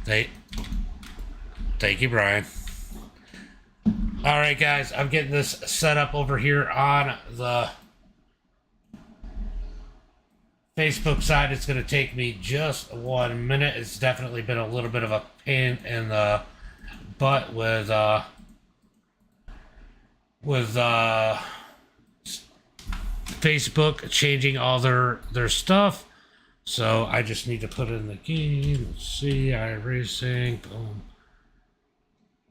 Thank you, Brian. All right, guys, I'm getting this set up over here on the Facebook side. It's going to take me just 1 minute. It's definitely been a little bit of a pain in the butt with Facebook changing all their stuff. So I just need to put in the game. Let's see, iRacing, boom.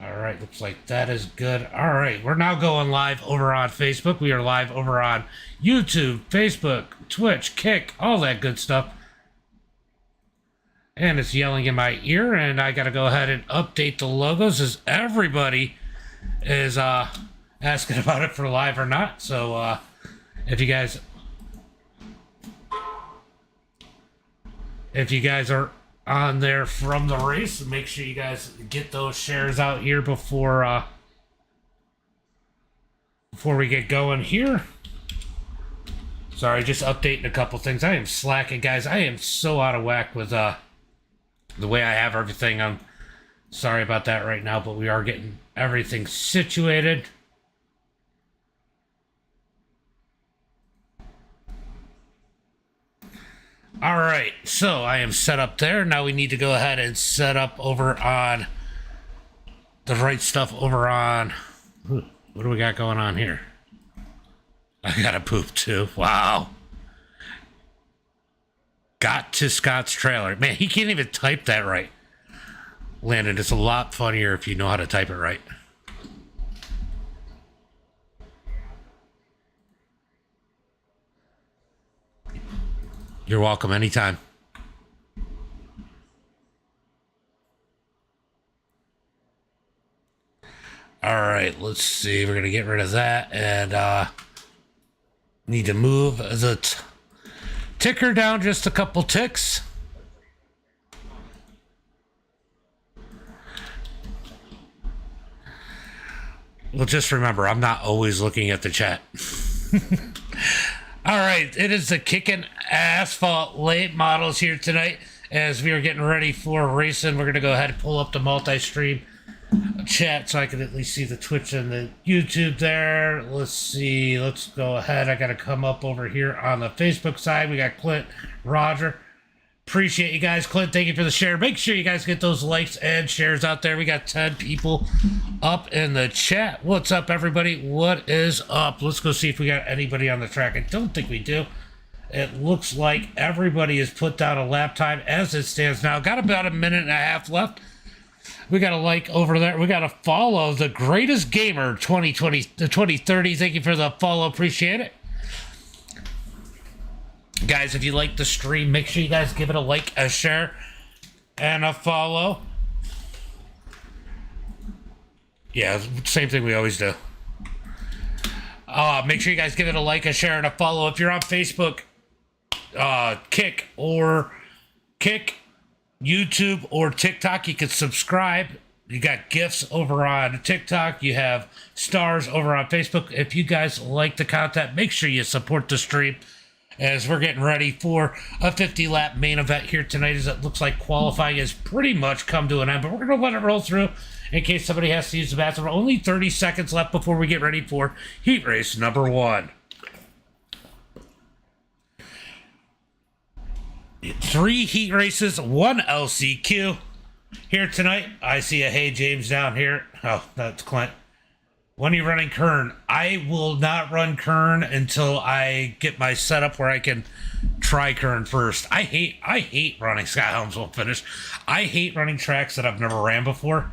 All right, looks like that is good. All right, we're now going live over on Facebook. We are live over on YouTube, Facebook, Twitch, Kick, all that good stuff. And it's yelling in my ear, and I got to go ahead and update the logos as everybody is asking about it for live or not. So if you guys are on there from the race, make sure you guys get those shares out here before we get going here. Sorry, just updating a couple things. I am slacking, guys. I am so out of whack with the way I have everything. I'm sorry about that right now, but we are getting everything situated. All right, so I am set up there. Now we need to go ahead and set up over on the right stuff over on... What do we got going on here? I gotta poop too. Wow. Got to Scott's trailer. Man, he can't even type that right. Landon, it's a lot funnier if you know how to type it right. You're welcome anytime. All right, let's see. We're going to get rid of that and need to move the ticker down just a couple ticks. Well, just remember, I'm not always looking at the chat. All right, it is the Kickin Asphalt late models here tonight. As we are getting ready for racing, we're going to go ahead and pull up the multi-stream chat so I can at least see the Twitch and the YouTube there. Let's see. Let's go ahead. I got to come up over here on the Facebook side. We got Clint, Roger. Appreciate you guys. Clint, thank you for the share. Make sure you guys get those likes and shares out there. We got 10 people up in the chat. What's up, everybody? What is up? Let's go see if we got anybody on the track. I don't think we do. It looks like everybody has put down a lap time as it stands now. Got about a minute and a half left. We got a like over there. We got to follow the greatest gamer 2030. Thank you for the follow. Appreciate it. Guys, if you like the stream, make sure you guys give it a like, a share, and a follow. Yeah, same thing we always do. Make sure you guys give it a like, a share, and a follow. If you're on Facebook, Kick, YouTube, or TikTok, you can subscribe. You got gifts over on TikTok. You have stars over on Facebook. If you guys like the content, make sure you support the stream as we're getting ready for a 50-lap main event here tonight, as it looks like qualifying has pretty much come to an end, but we're going to let it roll through in case somebody has to use the bathroom. Only 30 seconds left before we get ready for heat race number 1. 3 heat races, 1 LCQ here tonight. I see a Hey James down here. Oh, that's Clint. When are you running Kern? I will not run Kern until I get my setup where I can try Kern first. I hate running. Scott Helms won't finish. I hate running tracks that I've never ran before,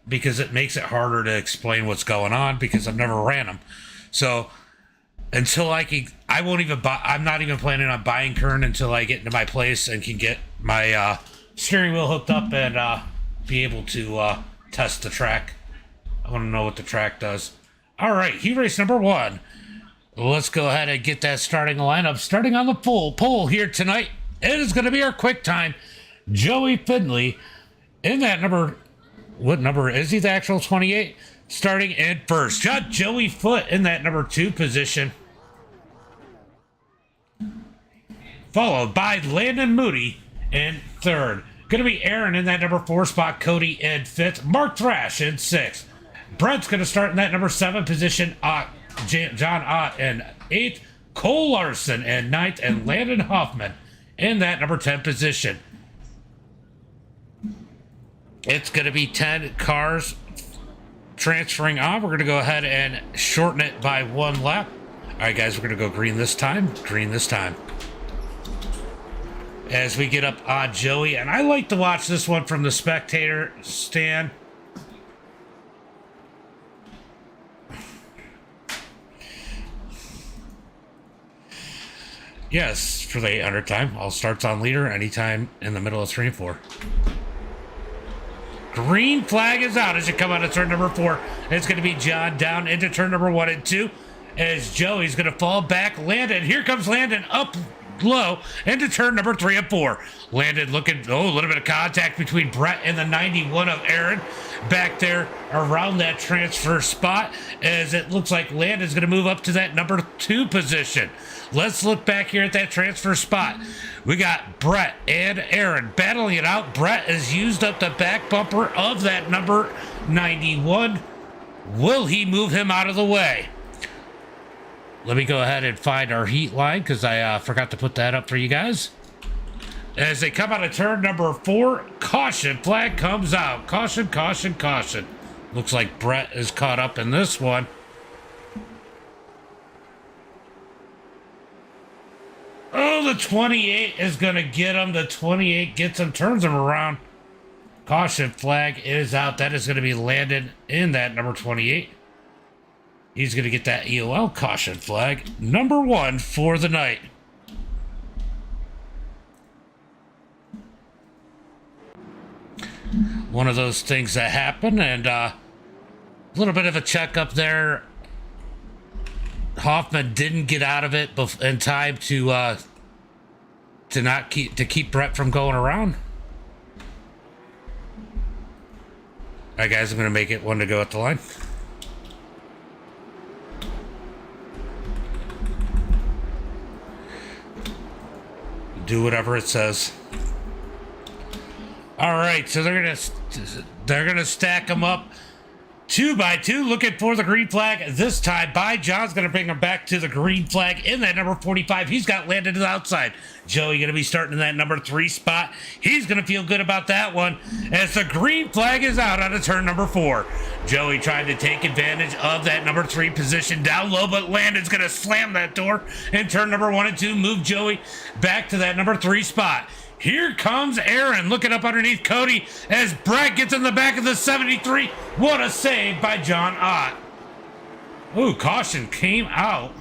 because it makes it harder to explain what's going on because I've never ran them. So until I can, I won't even buy. I'm not even planning on buying Kern until I get into my place and can get my steering wheel hooked up and be able to test the track. I want to know what the track does. All right, heat race number 1. Let's go ahead and get that starting lineup. Starting on the full pole here tonight, it is going to be our quick time. Joey Findlay in that number. What number is he? The actual 28. Starting in first. Got Joey Foot in that number 2 position. Followed by Landon Moody in third. Going to be Aaron in that number 4 spot, Cody in 5th, Mark Thrash in 6th. Brett's going to start in that number 7 position, John Ott in 8th, Cole Larson in 9th, and Landon Hoffman in that number 10 position. It's going to be 10 cars transferring on. We're going to go ahead and shorten it by 1 lap. All right, guys, we're going to go green this time. Green this time. As we get up on Joey, and I like to watch this one from the spectator stand. Yes, for the 800 time. All starts on leader anytime in the middle of 3 and 4. Green flag is out as you come out of turn number 4. It's going to be John down into turn number 1 and 2. As Joey's going to fall back. Landon, here comes Landon up low into turn number 3 and 4. Landon looking, a little bit of contact between Brett and the 91 of Aaron back there around that transfer spot, as it looks like Landon's going to move up to that number 2 position. Let's look back here at that transfer spot. We got Brett and Aaron battling it out. Brett has used up the back bumper of that number 91. Will he move him out of the way? Let me go ahead and find our heat line, because I forgot to put that up for you guys. As they come out of turn number 4, caution flag comes out. Caution, caution, caution. Looks like Brett is caught up in this one. Oh, the 28 is going to get him. The 28 gets him, turns him around. Caution flag is out. That is going to be Landon in that number 28. He's going to get that EOL caution flag, number 1 for the night. One of those things that happen, and a little bit of a checkup there. Hoffman didn't get out of it in time to keep Brett from going around. All right, guys, I'm going to make it 1 to go at the line. Do whatever it says. All right, so they're gonna stack them up 2 by 2, looking for the green flag this time. By John's gonna bring him back to the green flag in that number 45. He's got Landon to the outside. Joey gonna be starting in that number 3 spot. He's gonna feel good about that one as the green flag is out on turn number 4. Joey trying to take advantage of that number 3 position down low, but Landon's gonna slam that door in turn number 1 and 2. Move Joey back to that number 3 spot. Here comes Aaron looking up underneath Cody as Brett gets in the back of the 73. What a save by John Ott. Ooh, caution came out.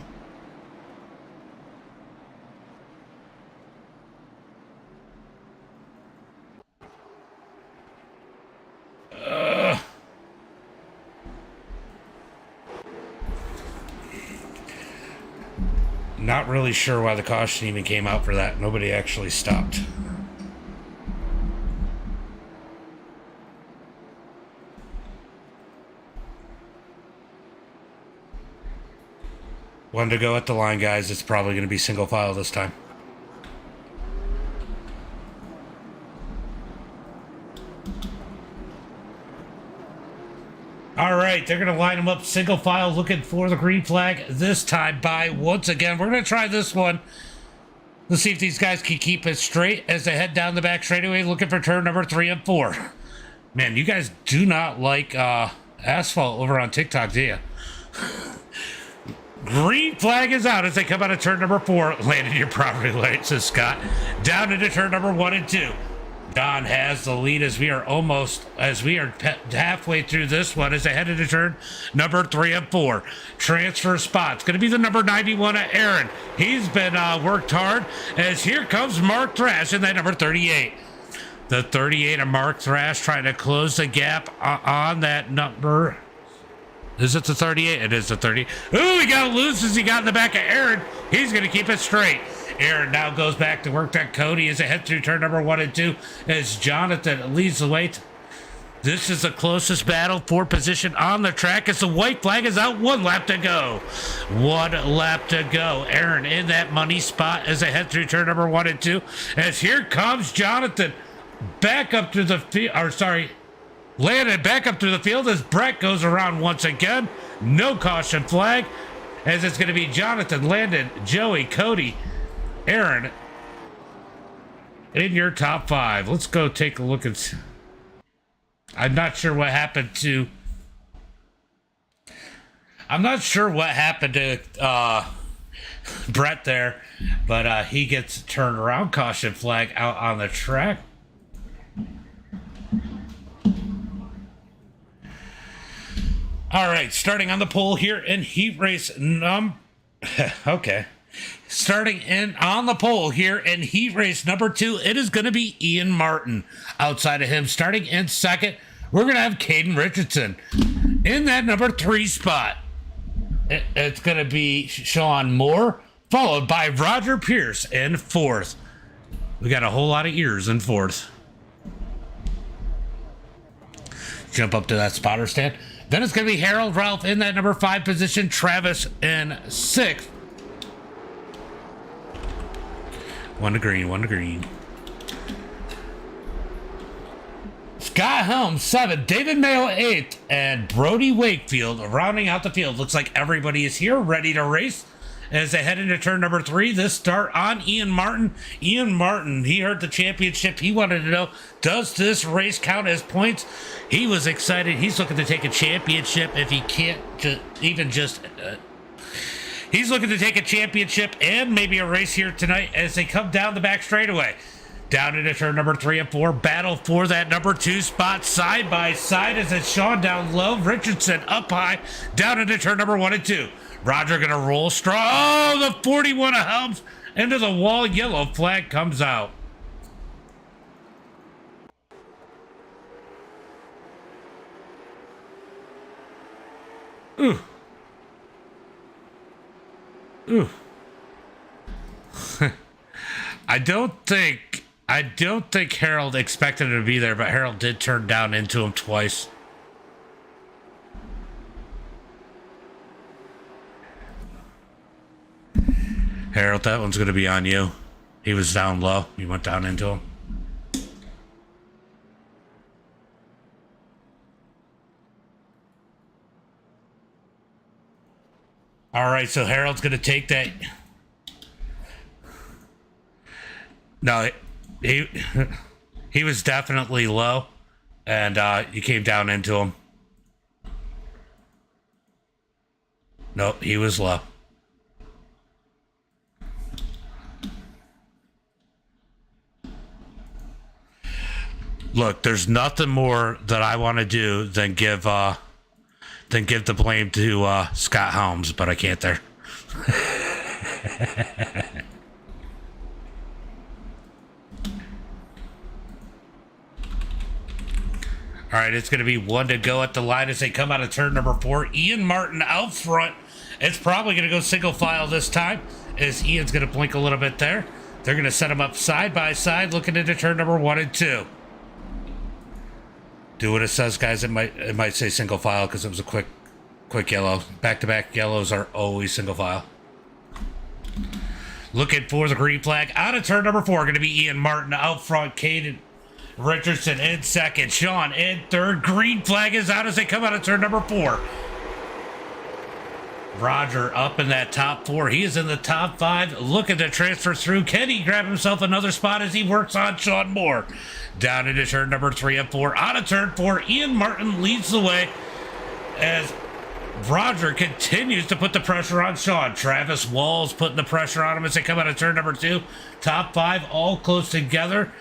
Not really sure why the caution even came out for that. Nobody actually stopped. One to go at the line, guys. It's probably going to be single file this time. All right, they're going to line them up single file, looking for the green flag this time. By once again, we're going to try this one. Let's see if these guys can keep it straight as they head down the back straightaway, looking for turn number 3 and 4. Man, you guys do not like asphalt over on TikTok, do you? Green flag is out as they come out of turn number 4. Landed your property light, says Scott. Down into turn number 1 and 2. Don has the lead as we are halfway through this one as they head into turn number 3 and 4. Transfer spots going to be the number 91 of Aaron. He's been worked hard as here comes Mark Thrash in that number 38. The 38 of Mark Thrash trying to close the gap on that number. Is it the 38? It is the 30. Ooh, he got loose as he got in the back of Aaron. He's going to keep it straight. Aaron now goes back to work that Cody as they head through turn number 1 and 2 as Jonathan leads the way. This is the closest battle for position on the track as the white flag is out. 1 lap to go. 1 lap to go. Aaron in that money spot as they head through turn number 1 and 2 as here comes Jonathan back up to the field, or sorry, landed back up to the field as Brett goes around once again. No caution flag, as it's going to be Jonathan, Landon, Joey, Cody, Aaron in your top 5. Let's go take a look at. I'm not sure what happened to. I'm not sure what happened to Brett there, but he gets turned around. Caution flag out on the track. All right, starting on the pole here in heat race okay. Starting in on the pole here in heat race number 2, it is going to be Ian Martin. Outside of him, starting in second, we're going to have Caden Richardson. In that number 3 spot, it's going to be Sean Moore, followed by Roger Pierce in 4th. We got a whole lot of ears in 4th. Jump up to that spotter stand. Then it's going to be Harold Ralph in that number 5 position. Travis in 6th. One to green. Scott Helms, 7th. David Mayo, 8th. And Brody Wakefield rounding out the field. Looks like everybody is here, ready to race. As they head into turn number 3, this start on Ian Martin. Ian Martin, he heard the championship. He wanted to know, does this race count as points? He was excited. He's looking to take a championship if he can't he's looking to take a championship and maybe a race here tonight as they come down the back straightaway. Down into turn number 3 and 4. Battle for that number 2 spot side by side as it's Sean down low. Richardson up high. Down into turn number 1 and 2. Roger going to roll strong. Oh, the 41 of Helms into the wall. Yellow flag comes out. Ooh. I don't think Harold expected him to be there, but Harold did turn down into him twice. Harold, that one's going to be on you. He was down low. You went down into him. All right, so Harold's going to take that. No, he was definitely low, and you came down into him. Nope, he was low. Look, there's nothing more that I want to do than give the blame to Scott Helms, but I can't there. All right, it's going to be 1 to go at the line as they come out of turn number 4. Ian Martin out front. It's probably going to go single file this time as Ian's going to blink a little bit there. They're going to set him up side by side looking into turn number 1 and 2. Do what it says, guys. It might say single file because it was a quick yellow. Back-to-back yellows are always single file. Looking for the green flag. Out of turn number 4, going to be Ian Martin out front. Caden Richardson in second. Sean in third. Green flag is out as they come out of turn number 4. Roger up in that top 4. He is in the top 5. Looking to transfer through. Can he grab himself another spot as he works on Sean Moore? Down into turn number 3 and 4. Out of turn 4, Ian Martin leads the way as Roger continues to put the pressure on Sean. Travis Walls putting the pressure on him as they come out of turn number 2. Top 5 all close together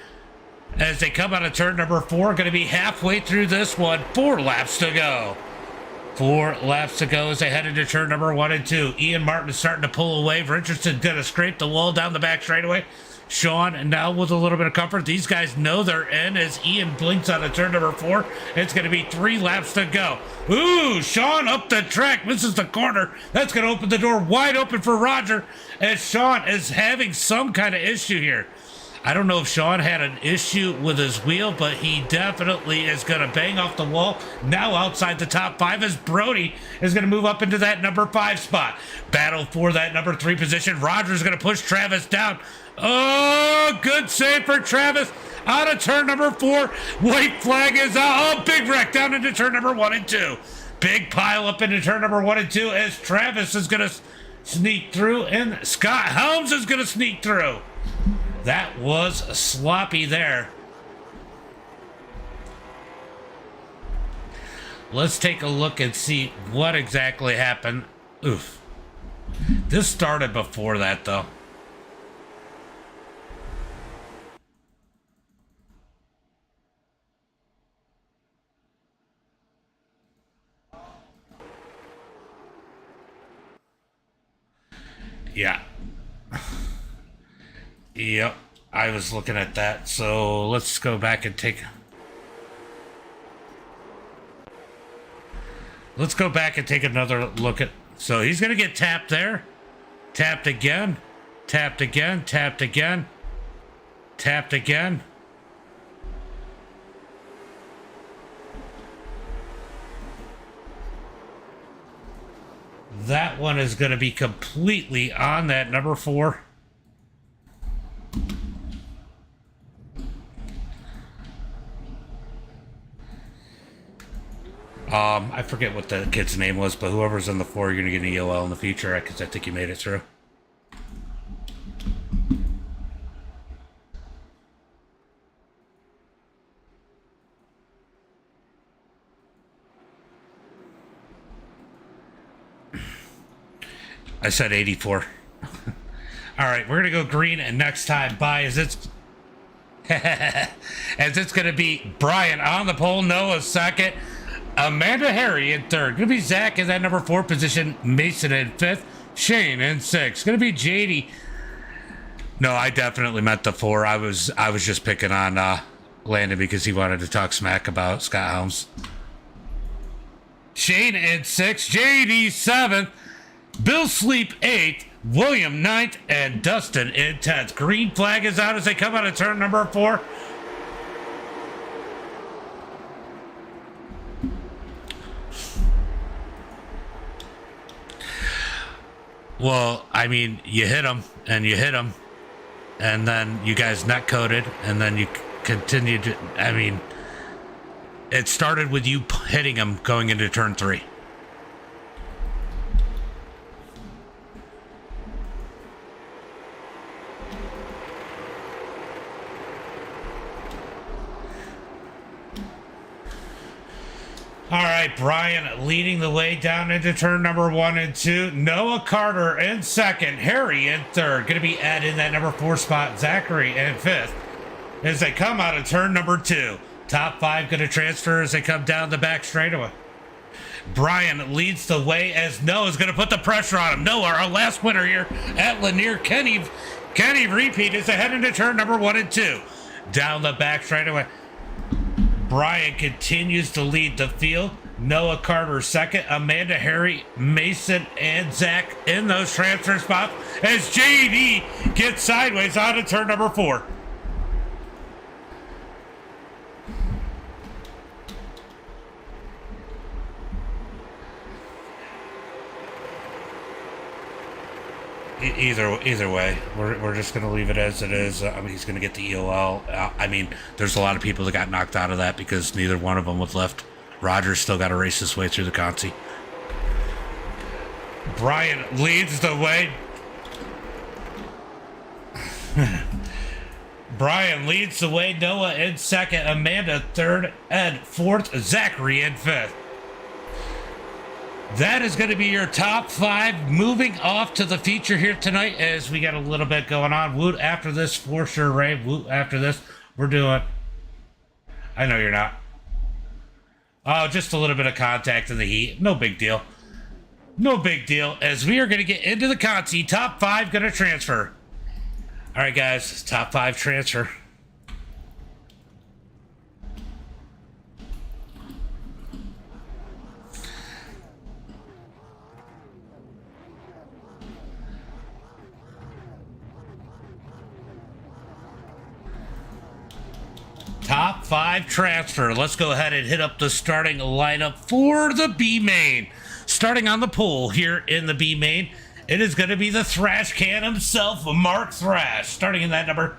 as they come out of turn number 4. Going to be halfway through this one. 4 laps to go. 4 laps to go as they head into turn number 1 and 2. Ian Martin is starting to pull away. Richardson going to scrape the wall down the back straightaway. Sean now with a little bit of comfort. These guys know they're in as Ian blinks out of turn number 4. It's going to be 3 laps to go. Ooh, Sean up the track, misses the corner. That's going to open the door wide open for Roger as Sean is having some kind of issue here. I don't know if Sean had an issue with his wheel, but he definitely is going to bang off the wall. Now outside the top 5 as Brody is going to move up into that number 5 spot. Battle for that number 3 position. Roger's going to push Travis down. Oh, good save for Travis out of turn number 4. White flag is out. Oh, big wreck down into turn number 1 and 2. Big pile up into turn number 1 and 2 as Travis is going to sneak through and Scott Helms is going to sneak through. That was sloppy there. Let's take a look and see what exactly happened. Oof. This started before that, though. Yeah. Yep. I was looking at that. So let's go back and take... Let's go back and take another look at... So he's going to get tapped there. Tapped again. Tapped again. Tapped again. Tapped again. That one is going to be completely on that number 4. I forget what the kid's name was, but whoever's in the 4, you're going to get an EOL in the future, because I think you made it through. I said 84. All right, we're going to go green, and next time, bye, as it's going to be Brian on the pole, Noah second, Amanda Harry in third. Going to be Zach in that number 4 position, Mason in 5th, Shane in 6th. Going to be JD. No, I definitely meant the 4. I was just picking on Landon because he wanted to talk smack about Scott Helms. Shane in 6th, JD 7th, Bill Sleep 8th, William 9th, and Dustin in 10th. Green flag is out as they come out of turn number 4. Well, I mean, you hit him, and you hit him, and then you guys net coded, and then you continued to, I mean, it started with you hitting him going into turn 3. All right, Brian leading the way down into turn number 1 and 2. Noah Carter in 2nd. Harry in 3rd. Going to be Ed in that number 4 spot. Zachary in 5th. As they come out of turn number 2. Top 5 going to transfer as they come down the back straightaway. Brian leads the way as Noah's going to put the pressure on him. Noah, our last winner here at Lanier. Kenny repeat as they head into turn number 1 and 2. Down the back straightaway. Brian continues to lead the field. Noah Carter second. Amanda Harry, Mason, and Zach in those transfer spots as JD gets sideways out of turn number 4. Either way, we're just going to leave it as it is. I mean, he's going to get the EOL. I mean, there's a lot of people that got knocked out of that because neither one of them was left. Roger's still got to race his way through the Conti. Brian leads the way. Brian leads the way. Noah in 2nd. Amanda 3rd. Ed 4th. Zachary in 5th. That is going to be your top 5 moving off to the feature here tonight as we got a little bit going on. Woot after this for sure, Ray. Woot after this. We're doing... I know you're not. Oh, just a little bit of contact in the heat. No big deal. No big deal as we are going to get into the Conti. Top 5 going to transfer. All right, guys. Top 5 transfer. Top 5 transfer. Let's go ahead and hit up the starting lineup for the B main. Starting on the pole here in the B main, it is going to be the Thrash Can himself, Mark Thrash. Starting in that number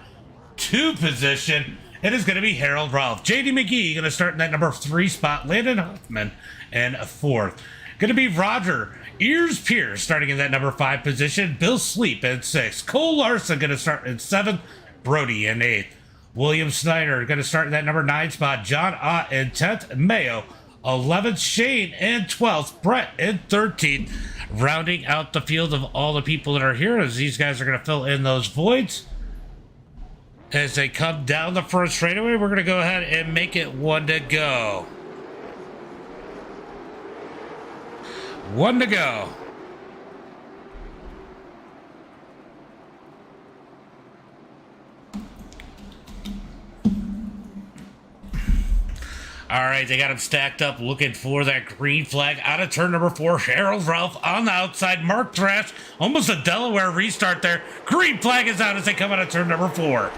2 position it is going to be Harold Ralph. JD McGee going to start in that number 3 spot. Landon Huffman in 4th. Going to be Roger Ears Pierce starting in that number 5 position. Bill Sleep in 6th. Cole Larson going to start in 7th. Brody in 8th. William Snyder going to start in that number 9 spot. John Ott in 10th. Mayo 11th. Shane in 12th. Brett in 13th. Rounding out the field of all the people that are here, as these guys are going to fill in those voids. As they come down the front straightaway, we're going to go ahead and make it 1 to go. 1 to go. All right, they got him stacked up, looking for that green flag out of turn number 4. Harold Ralph on the outside. Mark Thrash, almost a Delaware restart there. Green flag is out as they come out of turn number 4.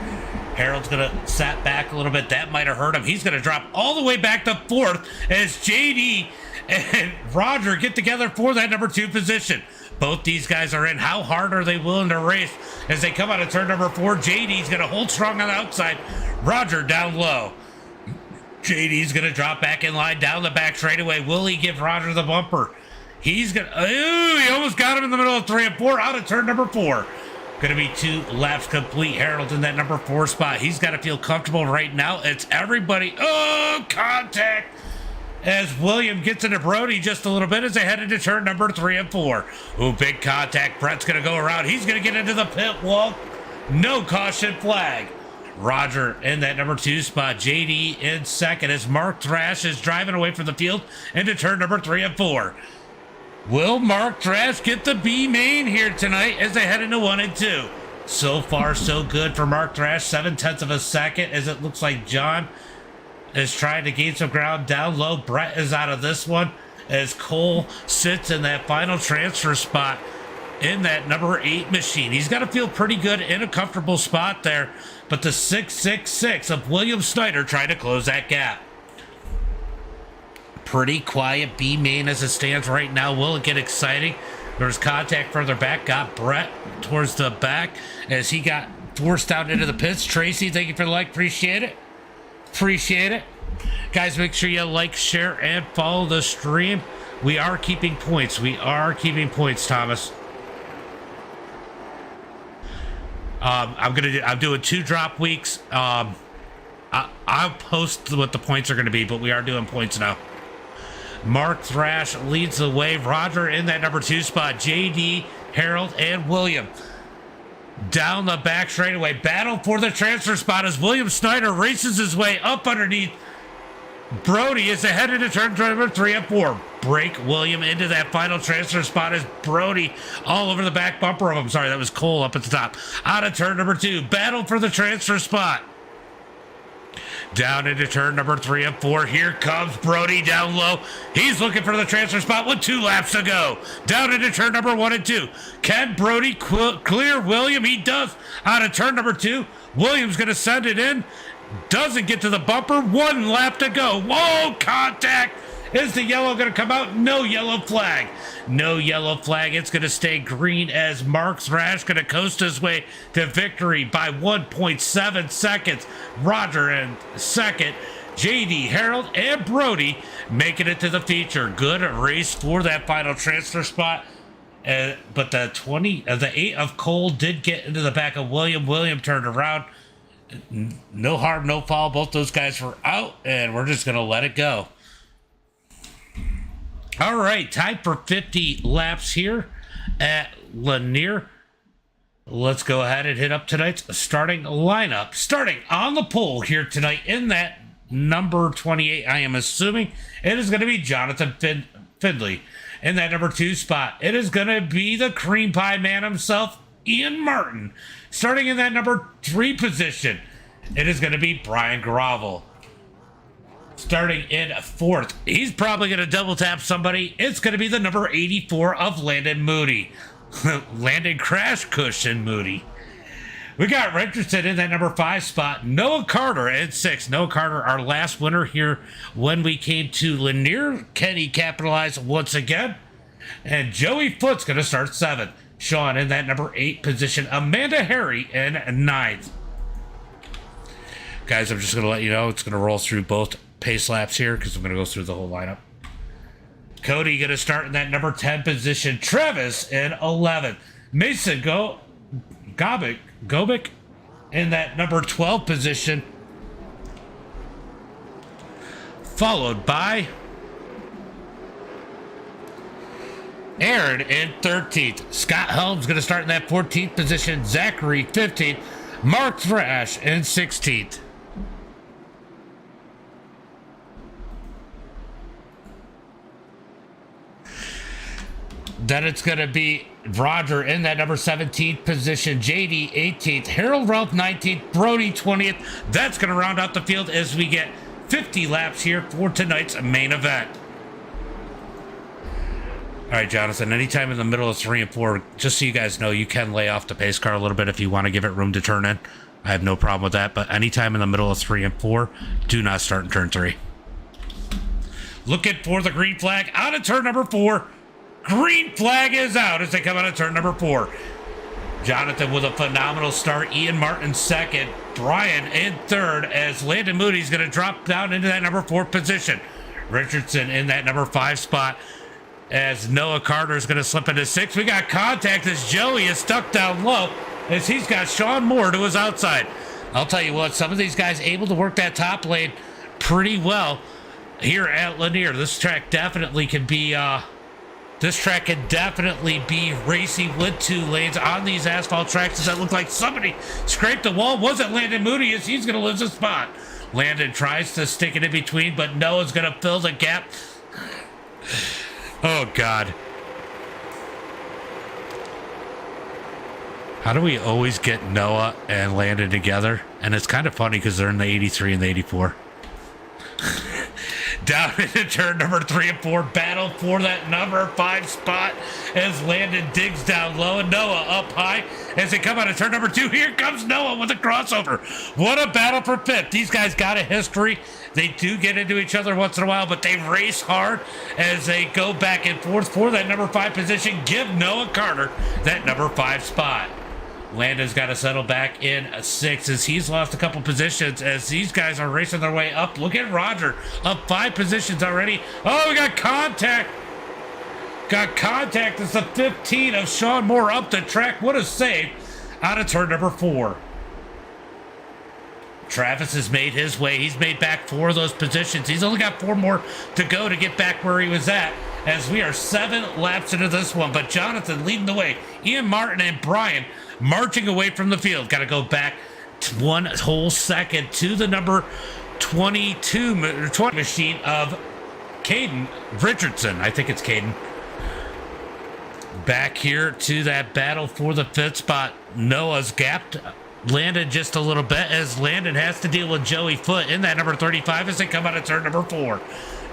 Harold's going to sat back a little bit. That might have hurt him. He's going to drop all the way back to 4th as JD and Roger get together for that number 2 position. Both these guys are in. How hard are they willing to race as they come out of turn number 4? JD's going to hold strong on the outside. Roger down low. JD's going to drop back in line down the back straightaway. Will he give Roger the bumper? He's going to... he almost got him in the middle of 3 and 4 out of turn number 4. Going to be 2 laps complete. Harold in that number 4 spot. He's got to feel comfortable right now. It's everybody... Oh, contact! As William gets into Brody just a little bit as they head into turn number 3 and 4. Ooh, big contact. Brett's going to go around. He's going to get into the pit wall. No caution flag. Roger in that number 2 spot. JD in 2nd as Mark Thrash is driving away from the field into turn number 3 and 4. Will Mark Thrash get the B main here tonight as they head into 1 and 2? So far, so good for Mark Thrash. 7/10 of a second as it looks like John is trying to gain some ground down low. Brett is out of this one as Cole sits in that final transfer spot in that number 8 machine. He's got to feel pretty good in a comfortable spot there. But the 666 of William Snyder trying to close that gap. Pretty quiet B main as it stands right now. Will it get exciting? There's contact further back. Got Brett towards the back as he got forced down into the pits. Tracy, thank you for the like. Appreciate it. Appreciate it. Guys, make sure you like, share, and follow the stream. We are keeping points. We are keeping points, Thomas. I'm doing 2 drop weeks. I'll post what the points are going to be, but we are doing points now. Mark Thrash leads the way. Roger in that number 2 spot. JD, Harold, and William down the back straightaway. Battle for the transfer spot as William Snyder races his way up underneath Brody as they head into turn number 3 and 4. Break William into that final transfer spot as Brody all over the back bumper of him. Sorry, that was Cole up at the top. Out of turn number 2. Battle for the transfer spot. Down into turn number 3 and 4. Here comes Brody down low. He's looking for the transfer spot with 2 laps to go. Down into turn number 1 and 2. Can Brody clear William? He does. Out of turn number 2. William's going to send it in. Doesn't get to the bumper. 1 lap to go. Whoa, contact. Is the yellow going to come out? No yellow flag. No yellow flag. It's going to stay green as Mark Thrash going to coast his way to victory by 1.7 seconds. Roger in 2nd. JD, Harold, and Brody making it to the feature. Good race for that final transfer spot. But the 8 of Cole did get into the back of William. William turned around. No harm, no foul. Both those guys were out, and we're just going to let it go. All right, time for 50 laps here at Lanier. Let's go ahead and hit up tonight's starting lineup. Starting on the pole here tonight in that number 28, I am assuming it is going to be Jonathan Findley. In that number 2 spot, it is going to be the cream pie man himself, Ian Martin. Starting in that number 3 position, it is going to be Brian Gravel. Starting in 4th, he's probably going to double tap somebody. It's going to be the number 84 of Landon Moody. Landon Crash Cushion Moody. We got Richardson in that number 5 spot. Noah Carter at 6. Noah Carter, our last winner here when we came to Lanier. Can he capitalize once again? And Joey Foot's going to start 7th. Sean in that number 8 position. Amanda Harry in 9th. Guys, I'm just going to let you know it's going to roll through both pace laps here because I'm going to go through the whole lineup. Cody going to start in that number 10 position. Travis in 11. Mason Gobic in that number 12 position. Followed by Aaron in 13th. Scott Helms going to start in that 14th position. Zachary 15th. Mark Thrash in 16th. Then it's going to be Roger in that number 17th position. JD 18th. Harold Ralph 19th. Brody 20th. That's going to round out the field as we get 50 laps here for tonight's main event. All right, Jonathan, anytime in the middle of 3 and 4, just so you guys know, you can lay off the pace car a little bit if you want to give it room to turn in. I have no problem with that, but anytime in the middle of 3 and 4, do not start in turn 3. Looking for the green flag out of turn number 4. Green flag is out as they come out of turn number 4. Jonathan with a phenomenal start. Ian Martin second. Brian in third as Landon Moody's going to drop down into that number 4 position. Richardson in that number 5 spot as Noah Carter is going to slip into 6. We got contact as Joey is stuck down low as he's got Sean Moore to his outside. I'll tell you what, some of these guys able to work that top lane pretty well here at Lanier. This track definitely can be racing with 2 lanes on these asphalt tracks. Does that look like somebody scraped the wall? Wasn't Landon Moody as he's going to lose a spot. Landon tries to stick it in between, but Noah's going to fill the gap. Oh, God. How do we always get Noah and Landon together? And it's kind of funny because they're in the 83 and the 84. Down into turn number 3 and 4. Battle for that number 5 spot as Landon digs down low and Noah up high as they come out of turn number 2. Here comes Noah with a crossover. What a battle for 5th. These guys got a history. They do get into each other once in a while, but they race hard as they go back and forth for that number 5 position. Give Noah Carter that number 5 spot. Landon's got to settle back in 6 as he's lost a couple positions as these guys are racing their way up. Look at Roger up 5 positions already. Oh, we got contact. Got contact as the 15 of Sean Moore up the track. What a save out of turn number 4. Travis has made his way. He's made back 4 of those positions. He's only got 4 more to go to get back where he was at as we are 7 laps into this one. But Jonathan leading the way. Ian Martin and Brian marching away from the field. Got to go back 1 whole second to the number 22 machine of Caden Richardson. I think it's Caden. Back here to that battle for the 5th spot. Noah's gapped Landon just a little bit as Landon has to deal with Joey Foote in that number 35 as they come out of turn number 4.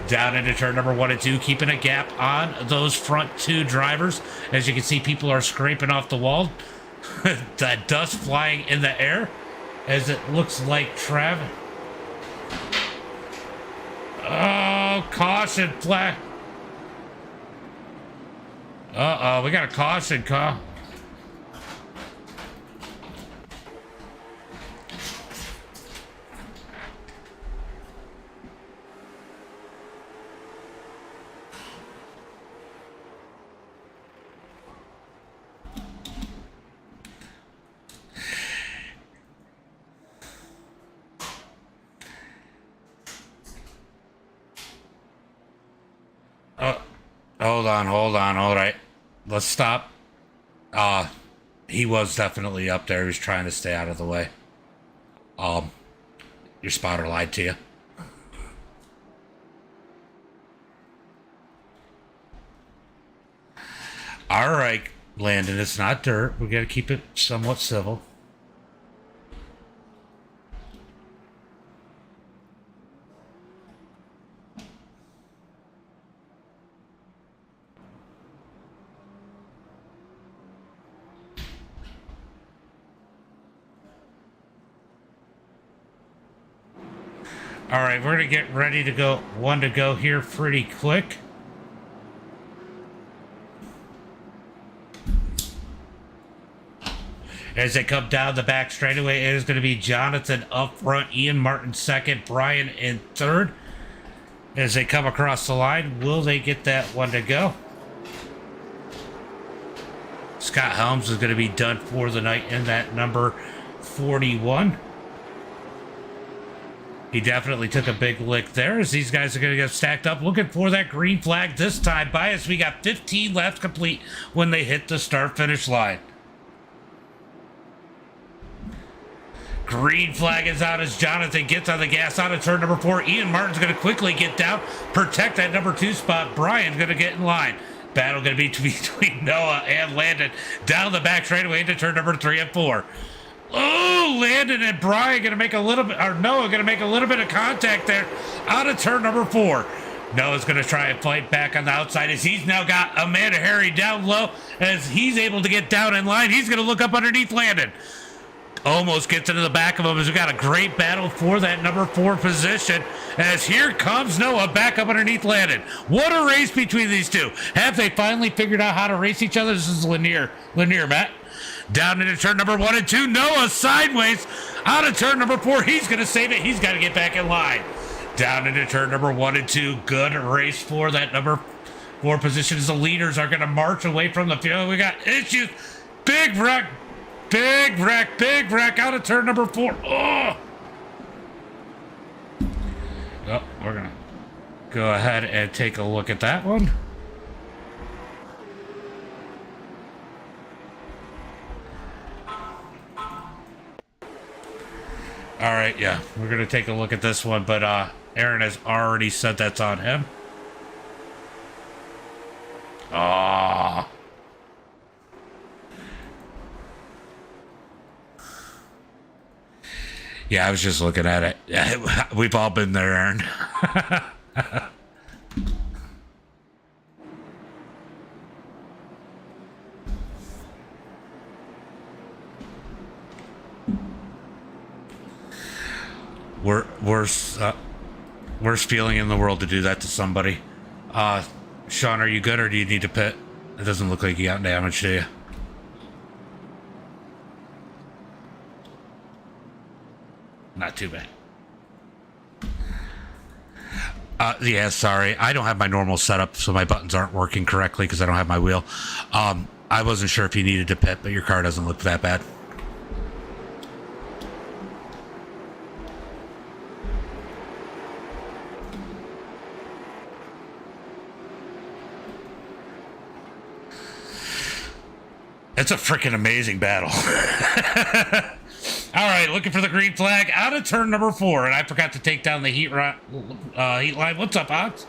Down into turn number 1 and 2, keeping a gap on those front 2 drivers. As you can see, people are scraping off the wall. That dust flying in the air as it looks like Travis. Oh, caution flag. Uh-oh, we got a caution car. Hold on. All right. Let's stop. He was definitely up there. He was trying to stay out of the way. Your spotter lied to you. All right, Landon, it's not dirt. We got to keep it somewhat civil. All right, we're going to get ready to go. 1 to go here pretty quick. As they come down the back straightaway, it is going to be Jonathan up front, Ian Martin second, Brian in third. As they come across the line, will they get that one to go? Scott Helms is going to be done for the night in that number 41. He definitely took a big lick there as these guys are going to get stacked up looking for that green flag this time. Bias, we got 15 laps complete when they hit the start-finish line. Green flag is out as Jonathan gets on the gas out of turn number 4. Ian Martin's going to quickly get down, protect that number 2 spot. Brian's going to get in line. Battle going to be between Noah and Landon down the back straightaway into turn number 3 and 4. Oh, Landon and Brian going to make a little bit, or Noah going to make a little bit of contact there out of turn number 4. Noah's going to try and fight back on the outside as he's now got Amanda Harry down low as he's able to get down in line. He's going to look up underneath Landon. Almost gets into the back of him as we got a great battle for that number 4 position as here comes Noah back up underneath Landon. What a race between these two. Have they finally figured out how to race each other? This is Lanier, Matt. Down into turn number 1 and 2. Noah sideways out of turn number 4. He's going to save it. He's got to get back in line. Down into turn number 1 and 2. Good race for that number 4 position as the leaders are going to march away from the field. We got issues. Big wreck out of turn number 4. Oh, we're going to go ahead and take a look at that one. All right, yeah, we're going to take a look at this one, but Aaron has already said that's on him. Ah. Yeah, I was just looking at it. We've all been there, Aaron. Worst feeling in the world to do that to somebody. Sean, are you good or do you need to pit? It doesn't look like you got damage, do you? Not too bad. Yeah, sorry. I don't have my normal setup, so my buttons aren't working correctly because I don't have my wheel. I wasn't sure if you needed to pit, but your car doesn't look that bad. It's a freaking amazing battle. All right, looking for the green flag out of turn number 4, and I forgot to take down the heat line. What's up, Ox?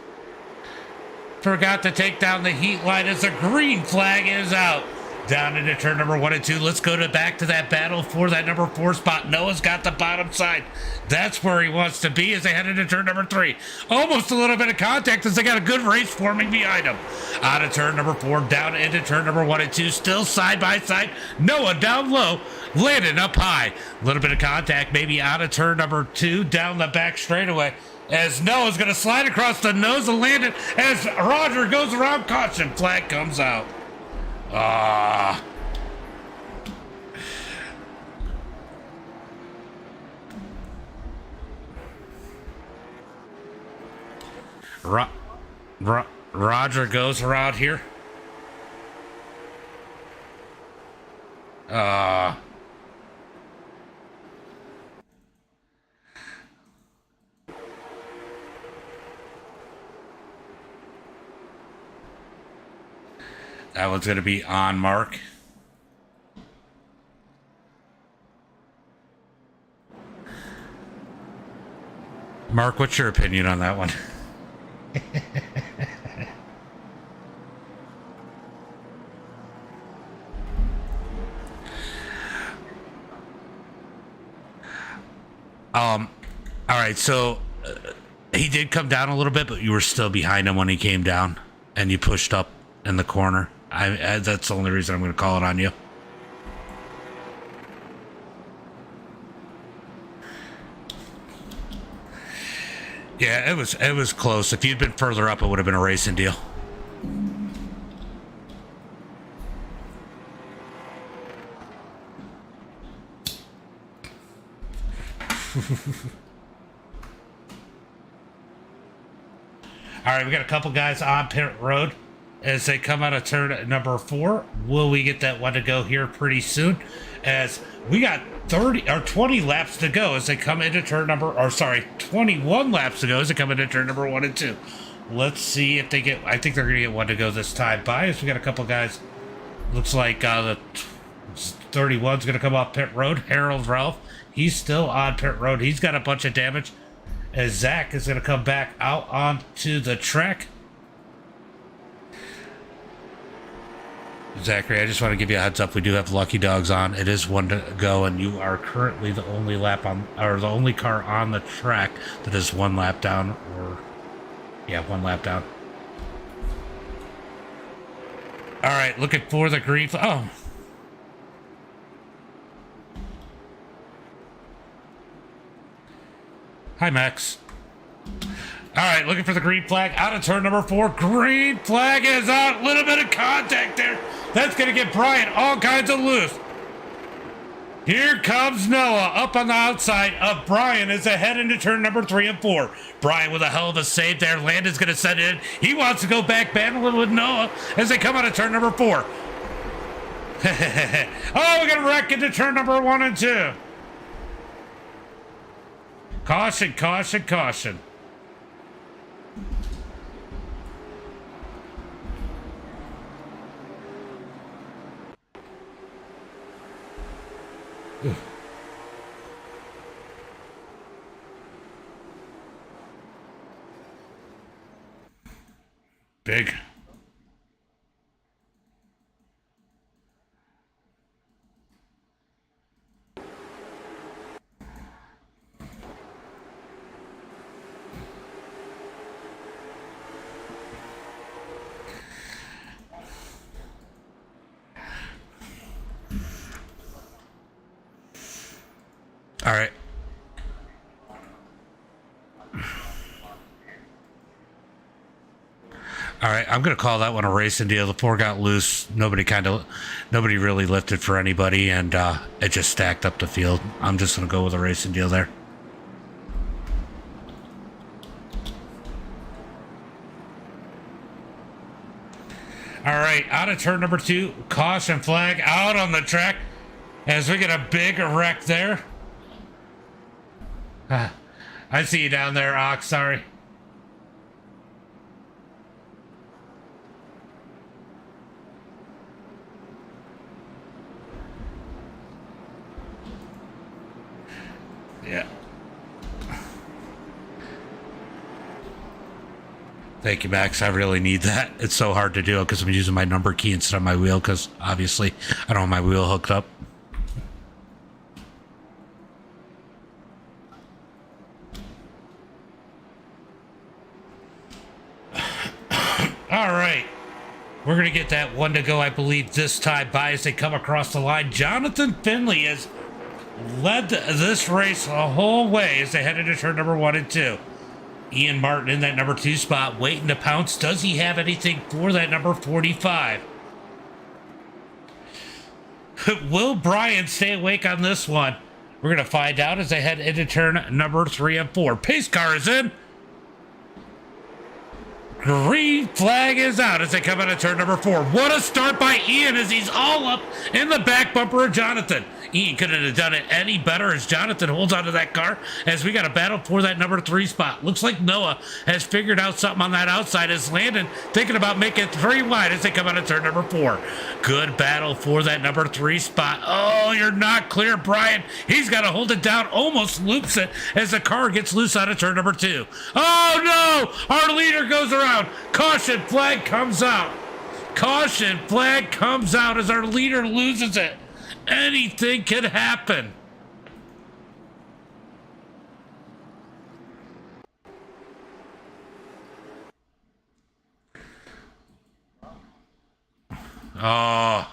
Forgot to take down the heat line as the green flag is out. Down into turn number 1 and 2. Let's go back to that battle for that number 4 spot. Noah's got the bottom side. That's where he wants to be as they head into turn number 3. Almost a little bit of contact as they got a good race forming behind him. Out of turn number 4, down into turn number 1 and 2. Still side by side. Noah down low. Landon up high. A little bit of contact maybe out of turn number 2 down the back straightaway. As Noah's going to slide across the nose of Landon as Roger goes around. Caution flag comes out. Roger goes around here. That one's going to be on Mark. Mark, what's your opinion on that one? All right, so he did come down a little bit, but you were still behind him when he came down, and you pushed up in the corner. That's the only reason I'm going to call it on you. Yeah, it was close. If you'd been further up, it would have been a racing deal. All right, we got a couple guys on pit road as they come out of turn number 4. Will we get that one to go here pretty soon? As we got 30 or 20 laps to go as they come into turn number, or sorry, 21 laps to go as they come into turn number 1 and 2. Let's see if they get. I think they're gonna get one to go this time by. As we got a couple guys. Looks like the 31's gonna come off pit road. Harold Ralph, he's still on pit road. He's got a bunch of damage. As Zach is going to come back out onto the track. Zachary, I just want to give you a heads up. We do have Lucky Dogs on. It is one to go, and you are currently the only lap on, or the only car on the track that is one lap down, or yeah, one lap down. All right, looking for the green. Oh. Hi, Max. All right, looking for the green flag out of turn number 4. Green flag is out. Little bit of contact there. That's going to get Brian all kinds of loose. Here comes Noah up on the outside of Brian as they head into turn number 3 and 4. Brian with a hell of a save there. Landon's going to set it in. He wants to go back battling with Noah as they come out of turn number 4. Oh, we're going to wreck into turn number 1 and 2. Caution, caution, caution. Ugh. Big. All right. All right, I'm going to call that one a racing deal. The 4 got loose. Nobody really lifted for anybody, and it just stacked up the field. I'm just going to go with a racing deal there. All right, out of turn number 2, caution flag out on the track as we get a big wreck there. I see you down there, Ox. Sorry. Yeah. Thank you, Max. I really need that. It's so hard to do it because I'm using my number key instead of my wheel because obviously I don't have my wheel hooked up. All right. We're going to get that one to go, I believe, this time by as they come across the line. Jonathan Finley has led this race the whole way as they head into turn number 1 and 2. Ian Martin in that number 2 spot, waiting to pounce. Does he have anything for that number 45? Will Brian stay awake on this one? We're going to find out as they head into turn number 3 and 4. Pace car is in. Green flag is out as they come out of turn number 4. What a start by Ian as he's all up in the back bumper of Jonathan. Ian couldn't have done it any better as Jonathan holds onto that car as we got a battle for that number 3 spot. Looks like Noah has figured out something on that outside as Landon thinking about making 3 wide as they come out of turn number 4. Good battle for that number 3 spot. Oh, you're not clear, Brian. He's got to hold it down, almost loops it as the car gets loose out of turn number 2. Oh no, our leader goes around. Caution flag comes out. Caution flag comes out as our leader loses it. Anything can happen. Oh.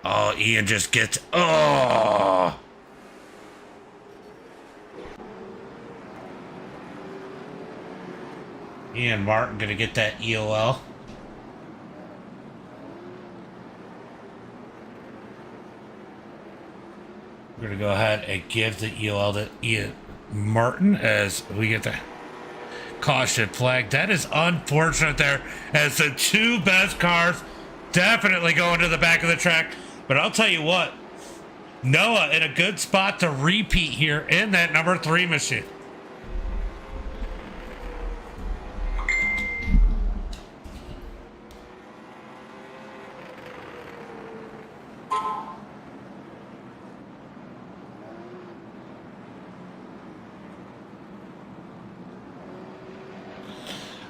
Oh, Ian just gets... Oh. Ian Martin gonna get that EOL. We're going to go ahead and give the EOL to Ian Martin as we get the caution flag. That is unfortunate there, as the two best cars definitely going to the back of the track. But I'll tell you what, Noah in a good spot to repeat here in that number 3 machine.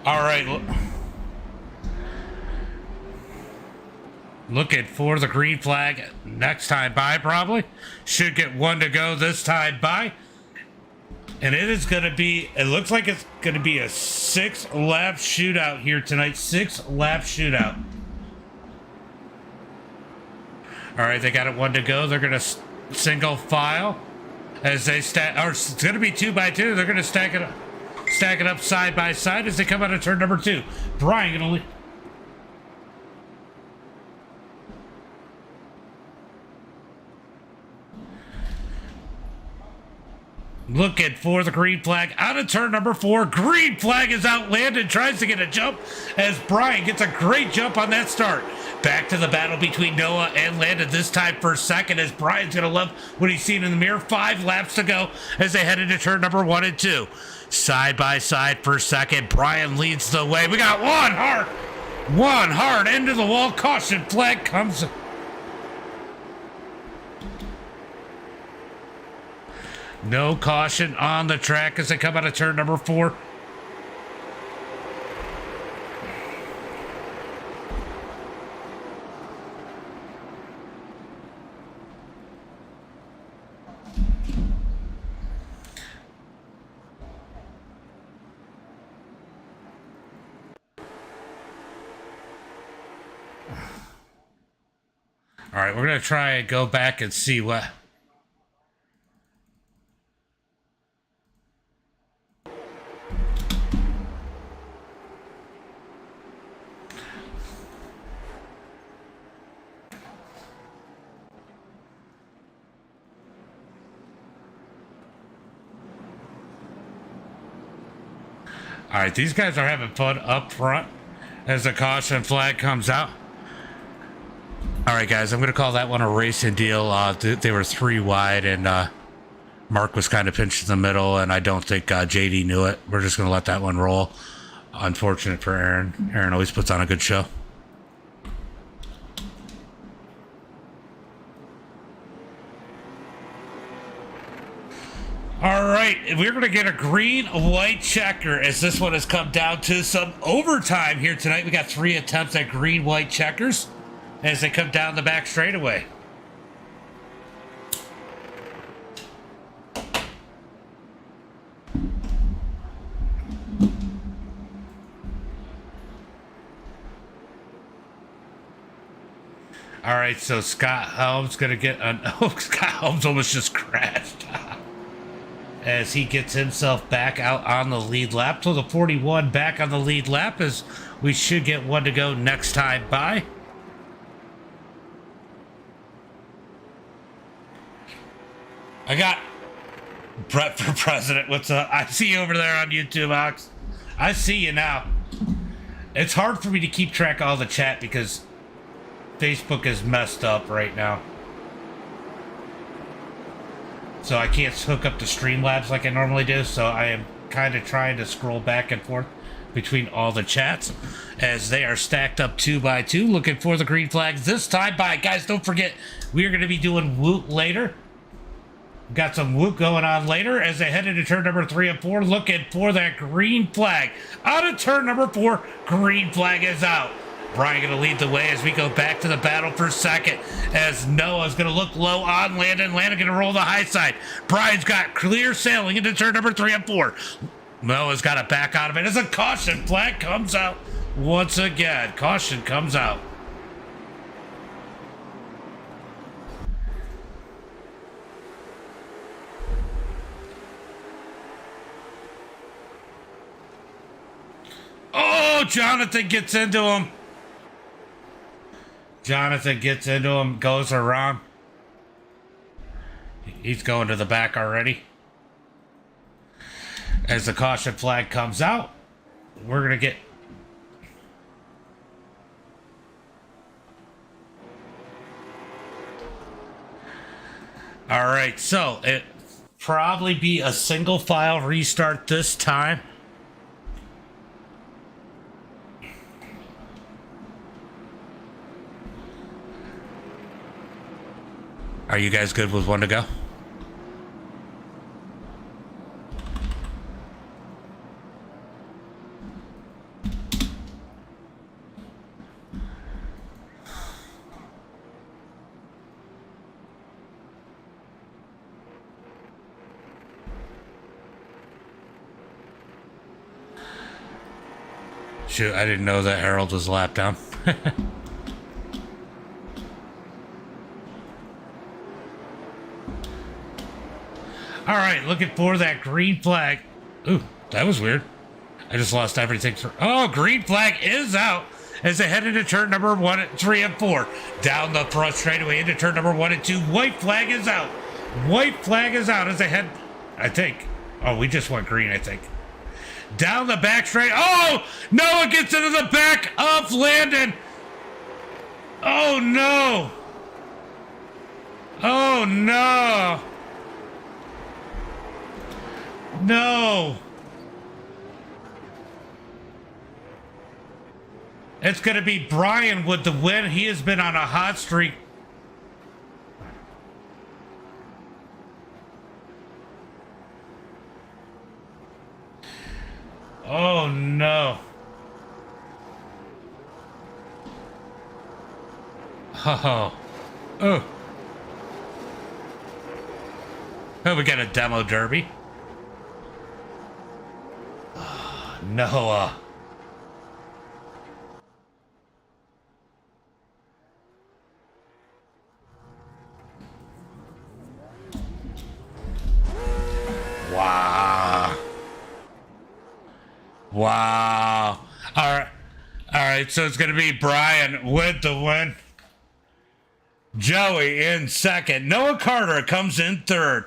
All right. Looking for the green flag next time by, probably. Should get one to go this time by. And it is going to be, it looks like it's going to be a 6-lap shootout here tonight. 6-lap shootout. All right, they got it one to go. They're going to single file as they stack, or it's going to be 2 by 2. They're going to stack it up side by side as they come out of turn number 2. Brian going to looking for the green flag out of turn number 4. Green flag is out. Landon tries to get a jump as Brian gets a great jump on that start. Back to the battle between Noah and Landon, this time for second, as Brian's going to love what he's seen in the mirror. 5 laps to go as they head into turn number 1 and 2. Side by side for second. Brian leads the way. We got one hard into the wall. Caution flag comes. No caution on the track as they come out of turn number 4. All right, we're going to try and go back and see what. All right, these guys are having fun up front as the caution flag comes out. All right, guys, I'm going to call that one a racing deal. They were 3 wide, and Mark was kind of pinched in the middle, and I don't think JD knew it. We're just going to let that one roll. Unfortunate for Aaron. Aaron always puts on a good show. All right, we're going to get a green-white checker as this one has come down to some overtime here tonight. We got 3 attempts at green-white checkers as they come down the back straightaway. All right, so Scott Helms going to get an... Oh, Scott Helms almost just crashed. As he gets himself back out on the lead lap. So the 41 back on the lead lap as we should get one to go next time by. I got Brett for president. What's up? I see you over there on YouTube, Ox. I see you now. It's hard for me to keep track of all the chat because Facebook is messed up right now. So I can't hook up to Streamlabs like I normally do. So I am kind of trying to scroll back and forth between all the chats as they are stacked up 2 by 2, looking for the green flags this time by. Guys, don't forget, we are going to be doing Woot later. Got some Woot going on later as they head into turn number 3 and 4, looking for that green flag. Out of turn number 4, green flag is out. Brian going to lead the way as we go back to the battle for second, as Noah's going to look low on Landon. Landon going to roll the high side. Brian's got clear sailing into turn number 3 and 4. Noah's got to back out of it as a caution flag comes out once again. Caution comes out. Oh, Jonathan gets into him. Jonathan gets into him, goes around. He's going to the back already. As the caution flag comes out, we're going to get... All right, so it probably be a single file restart this time. Are you guys good with one to go? Shoot, I didn't know that Harold was lap down. All right, looking for that green flag. Ooh, that was weird. I just lost everything for... Oh, green flag is out as they head into turn number 1, 3, and 4. Down the front straightaway into turn number 1 and 2. White flag is out. White flag is out as they head... I think. Oh, we just went green, I think. Down the back straight. Oh, Noah gets into the back of Landon. Oh, no. Oh, no. No. It's going to be Brian with the win. He has been on a hot streak. Oh, no. Oh. Oh. Oh, we got a demo derby. Noah. Wow. Wow. All right, so it's going to be Brian with the win. Joey in second. Noah Carter comes in third.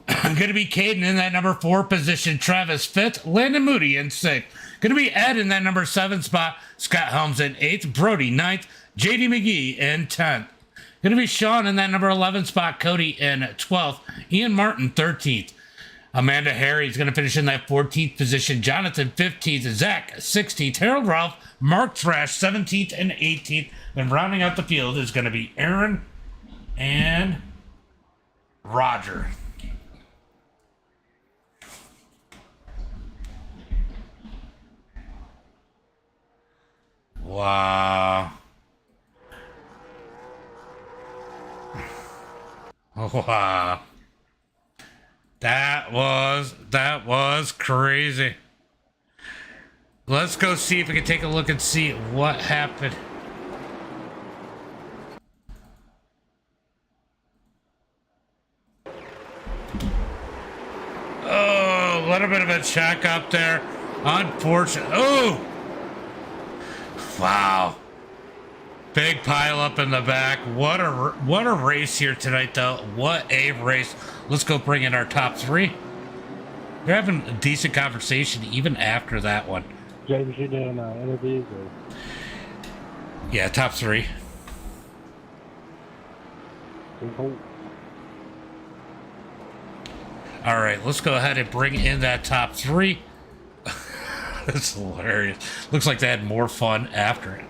Going to be Caden in that number 4 position. Travis 5th. Landon Moody in 6th. Going to be Ed in that number 7 spot. Scott Helms in 8th. Brody 9th. JD McGee in 10th. Going to be Sean in that number 11 spot. Cody in 12th. Ian Martin 13th. Amanda Harry's going to finish in that 14th position. Jonathan 15th. Zach 16th. Harold Ralph. Mark Thrash 17th and 18th. Then rounding out the field is going to be Aaron and Roger. Wow. Wow. That was crazy. Let's go see if we can take a look and see what happened. Oh, a little bit of a check up there. Unfortunate. Oh! Wow. Big pile up in the back. What a race here tonight, though. What a race. Let's go bring in our top 3. We're having a decent conversation even after that one. James, you doing interviews? Or? Yeah, top 3. Cool. All right, let's go ahead and bring in that top 3. That's hilarious. Looks like they had more fun after it.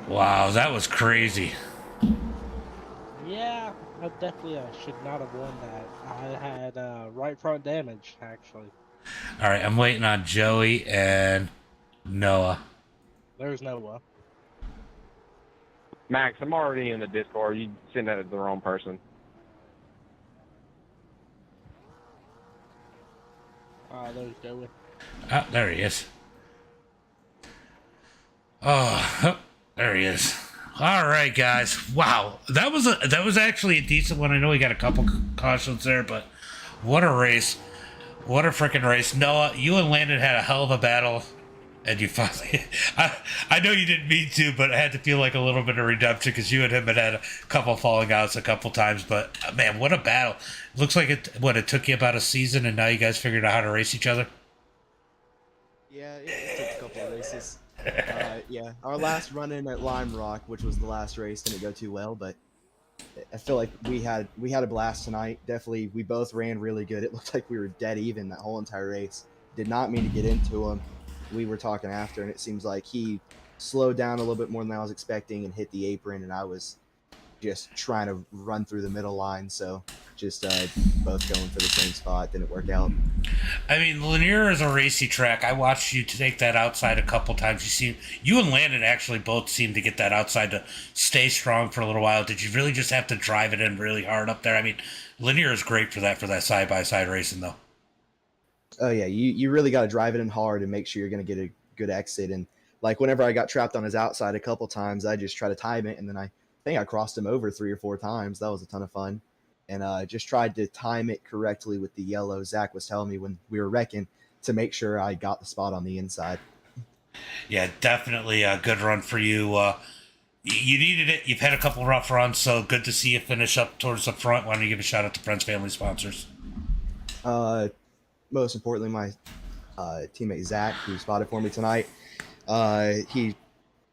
Wow, that was crazy. Yeah, I definitely should not have won that. I had right front damage, actually. All right, I'm waiting on Joey and Noah. There's Noah. Max, I'm already in the Discord. You sent that to the wrong person. There's Joey. Oh, there he is. Oh, there he is. All right, guys. Wow, that was actually a decent one. I know we got a couple cautions there, but what a race! What a freaking race! Noah, you and Landon had a hell of a battle. And you finally, I know you didn't mean to, but I had to feel like a little bit of redemption because you and him had a couple falling outs a couple times. But man, what a battle! It looks like it took you about a season, and now you guys figured out how to race each other. Yeah, it took a couple of races. Yeah, our last run in at Lime Rock, which was the last race, didn't go too well, but I feel like we had a blast tonight. Definitely, we both ran really good. It looked like we were dead even that whole entire race. Did not mean to get into him. We were talking after, and it seems like he slowed down a little bit more than I was expecting and hit the apron, and I was just trying to run through the middle line. So just both going for the same spot. Didn't work out. I mean, Lanier is a racy track. I watched you take that outside a couple times. You and Landon actually both seemed to get that outside to stay strong for a little while. Did you really just have to drive it in really hard up there? I mean, Lanier is great for that side by side racing though. Oh yeah, you really got to drive it in hard and make sure you're going to get a good exit. And like whenever I got trapped on his outside a couple times, I just try to time it, and then I think I crossed him over 3 or 4 times. That was a ton of fun, and just tried to time it correctly with the yellow. Zach was telling me when we were wrecking to make sure I got the spot on the inside. Yeah, definitely a good run for you. You needed it. You've had a couple rough runs, so good to see you finish up towards the front. Why don't you give a shout out to friends, family, sponsors? Most importantly, my teammate Zach, who spotted for me tonight. He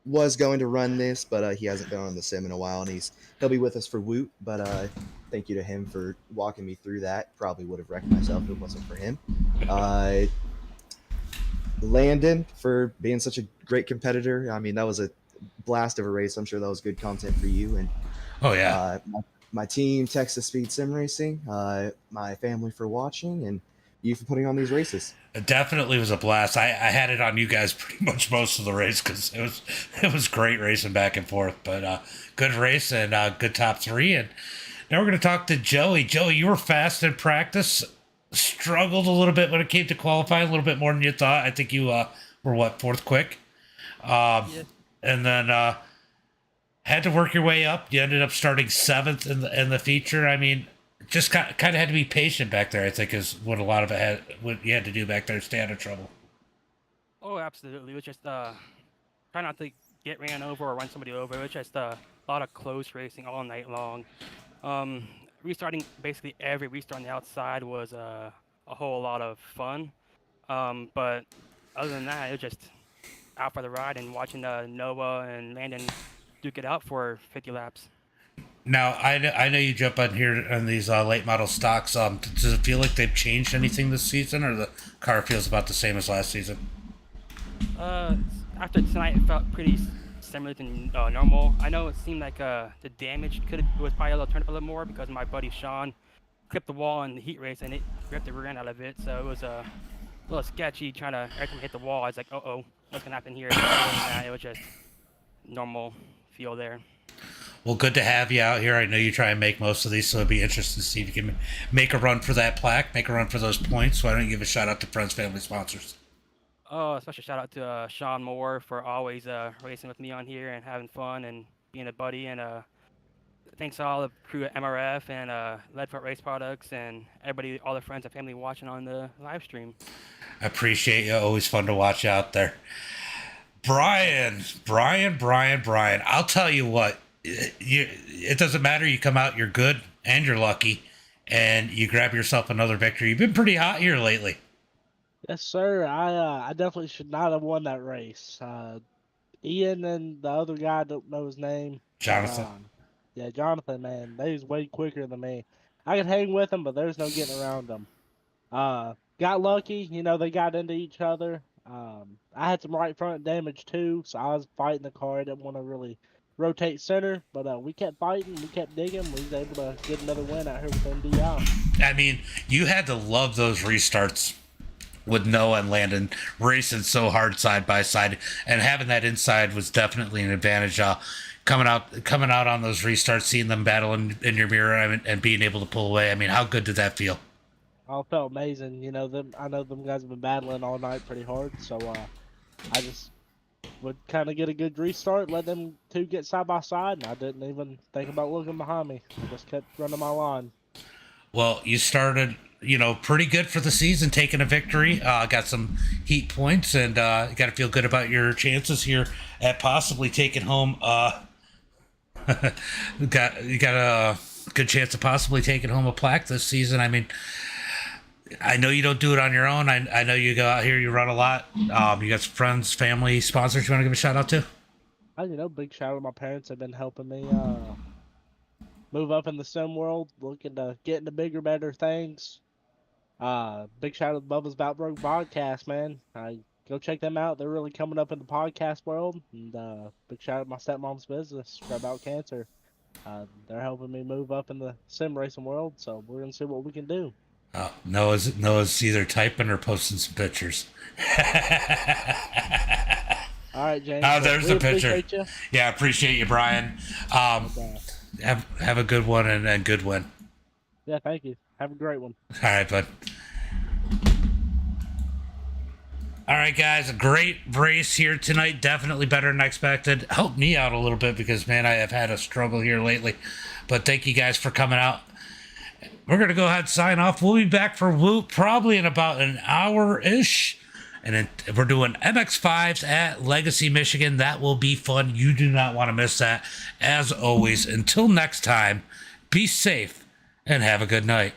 was going to run this, but he hasn't been on the sim in a while, and he'll be with us for Woot. But thank you to him for walking me through that. Probably would have wrecked myself if it wasn't for him. Landon for being such a great competitor. I mean, that was a blast of a race. I'm sure that was good content for you. And Oh yeah. my team, Texas Speed Sim Racing, my family for watching, and you for putting on these races. It definitely was a blast. I had it on you guys pretty much most of the race because it was great racing back and forth. But good race and good top three. And now we're going to talk to Joey. Joey, you were fast in practice, struggled a little bit when it came to qualifying, a little bit more than you thought. I think you were what, fourth quick, Yeah. and then had to work your way up. You ended up starting seventh in the feature. I mean, just kind of had to be patient back there. I think is what a lot of it had. What you had to do back there to stay out of trouble. Oh, absolutely. It was just try not to get ran over or run somebody over. It was just a lot of close racing all night long. Restarting basically every restart on the outside was a whole lot of fun. But other than that, it was just out for the ride and watching Noah and Landon duke it out for 50 laps. Now I know you jump on here on these late model stocks. Does it feel like they've changed anything this season, or the car feels about the same as last season? After tonight, it felt pretty similar to normal. I know it seemed like the damage was probably able to turn up a little more because my buddy Sean clipped the wall in the heat race and it ripped the rear end out of it. So it was a little sketchy trying to every time I hit the wall. I was like, oh, what's gonna happen here? But other than that, it was just normal feel there. Well, good to have you out here. I know you try and make most of these, so it'd be interesting to see if you can make a run for that plaque, make a run for those points. Why don't you give a shout out to friends, family, sponsors? Oh, special shout out to Sean Moore for always racing with me on here and having fun and being a buddy. And thanks to all the crew at MRF and Leadfoot Race Products and everybody, all the friends and family watching on the live stream. I appreciate you. Always fun to watch out there. Brian. I'll tell you what. It doesn't matter. You come out, you're good, and you're lucky, and you grab yourself another victory. You've been pretty hot here lately. Yes, sir. I definitely should not have won that race. Ian and the other guy, I don't know his name. Jonathan. Yeah, Jonathan, man, they was way quicker than me. I could hang with them, but there's no getting around them. Got lucky, they got into each other. I had some right front damage too, so I was fighting the car. I didn't want to really rotate center, but we kept fighting, we kept digging. We was able to get another win out here with MDI. I mean, you had to love those restarts with Noah and Landon racing so hard side by side, and having that inside was definitely an advantage. Coming out on those restarts, seeing them battle in your mirror, and being able to pull away. I mean, how good did that feel? All felt amazing. I know them guys have been battling all night pretty hard, so I just would kind of get a good restart, let them two get side by side, and I didn't even think about looking behind me. I just kept running my line. Well, you started pretty good for the season, taking a victory. Got some heat points, and you got to feel good about your chances here at possibly taking home. You got a good chance of possibly taking home a plaque this season. I mean, I know you don't do it on your own. I know you go out here, you run a lot. You got some friends, family, sponsors you want to give a shout out to? Big shout out to my parents. Have been helping me move up in the sim world, looking to get into bigger, better things. Big shout out to Bubba's About Broke podcast, man. Go check them out. They're really coming up in the podcast world. And big shout out to my stepmom's business, Scrub Out Cancer. They're helping me move up in the sim racing world, so we're gonna see what we can do. Oh, Noah's either typing or posting some pictures. All right, James. Oh, there's the picture. Appreciate you. Yeah, appreciate you, Brian. Have a good one and good win. Yeah, thank you. Have a great one. All right, bud. All right, guys, a great race here tonight. Definitely better than expected. Helped me out a little bit because, man, I have had a struggle here lately. But thank you guys for coming out. We're going to go ahead and sign off. We'll be back for Woot probably in about an hour-ish. And then we're doing MX5s at Legacy, Michigan. That will be fun. You do not want to miss that. As always, until next time, be safe and have a good night.